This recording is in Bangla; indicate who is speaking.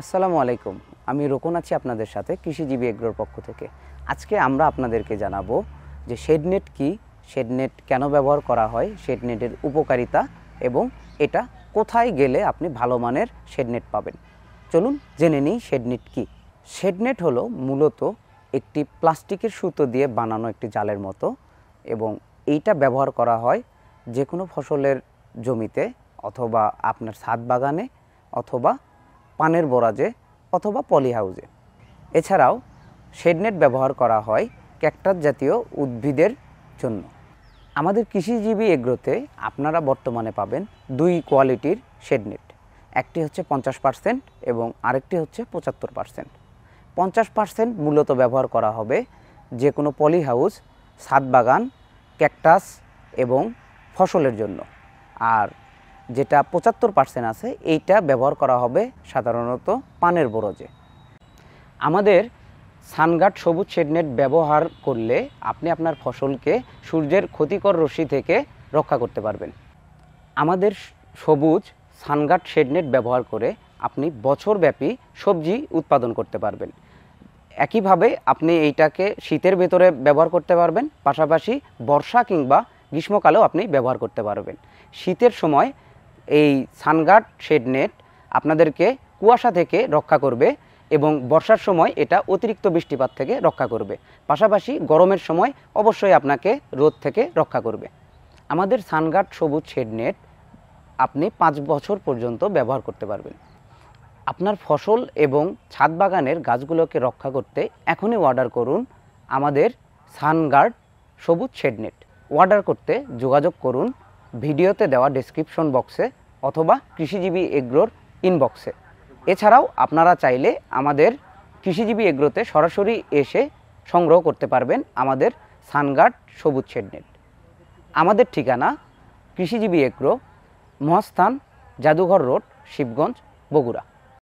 Speaker 1: আসসালামু আলাইকুম। আমি রোকন আছি আপনাদের সাথে কৃষিজীবী এগ্রোর পক্ষ থেকে। আজকে আমরা আপনাদেরকে জানাবো যে শেডনেট কি, শেডনেট কেন ব্যবহার করা হয়, শেডনেটের উপকারিতা এবং এটা কোথায় গেলে আপনি ভালো মানের শেডনেট পাবেন। চলুন জেনে নিই শেডনেট কি। শেডনেট হলো মূলত একটি প্লাস্টিকের সুতো দিয়ে বানানো একটি জালের মতো এবং এইটা ব্যবহার করা হয় যে কোনো ফসলের জমিতে অথবা আপনার ছাদ বাগানে অথবা পানের বরাজে অথবা পলি হাউসে। এছাড়াও শেডনেট ব্যবহার করা হয় ক্যাকটাস জাতীয় উদ্ভিদের জন্য। আমাদের কৃষিজীবী এগ্রোতে আপনারা বর্তমানে পাবেন দুই কোয়ালিটির শেডনেট, একটি হচ্ছে 50% এবং আরেকটি হচ্ছে 75%। 50% মূলত ব্যবহার করা হবে যে কোনো পলি হাউস, ছাদ বাগান, ক্যাকটাস এবং ফসলের জন্য। আর যেটা 75% আছে এইটা ব্যবহার করা হবে সাধারণত পানের বরজে। আমাদের সানগার্ড সবুজ শেডনেট ব্যবহার করলে আপনি আপনার ফসলকে সূর্যের ক্ষতিকর রশ্মি থেকে রক্ষা করতে পারবেন। আমাদের সবুজ সানগার্ড শেডনেট ব্যবহার করে আপনি বছরব্যাপী সবজি উৎপাদন করতে পারবেন। একইভাবে আপনি এইটাকে শীতের ভেতরে ব্যবহার করতে পারবেন, পাশাপাশি বর্ষা কিংবা গ্রীষ্মকালেও আপনি ব্যবহার করতে পারবেন। শীতের সময় এই সানগার্ড শেডনেট আপনাদেরকে কুয়াশা থেকে রক্ষা করবে এবং বর্ষার সময় এটা অতিরিক্ত বৃষ্টিপাত থেকে রক্ষা করবে। পাশাপাশি গরমের সময় অবশ্যই আপনাকে রোদ থেকে রক্ষা করবে। আমাদের সানগার্ড সবুজ শেডনেট আপনি 5 বছর পর্যন্ত ব্যবহার করতে পারবেন। আপনার ফসল এবং ছাদ বাগানের গাছগুলোকে রক্ষা করতে এখনই অর্ডার করুন আমাদের সানগার্ড সবুজ শেডনেট। অর্ডার করতে যোগাযোগ করুন ভিডিওতে দেওয়া ডেসক্রিপশন বক্সে অথবা কৃষিজীবী এগ্রোর ইনবক্সে। এছাড়াও আপনারা চাইলে আমাদের কৃষিজীবী এগ্রোতে সরাসরি এসে সংগ্রহ করতে পারবেন আমাদের সানগার্ড সবুজ শেডনেট। আমাদের ঠিকানা কৃষিজীবী এগ্রো, মহাস্থান, জাদুঘর রোড, শিবগঞ্জ, বগুড়া।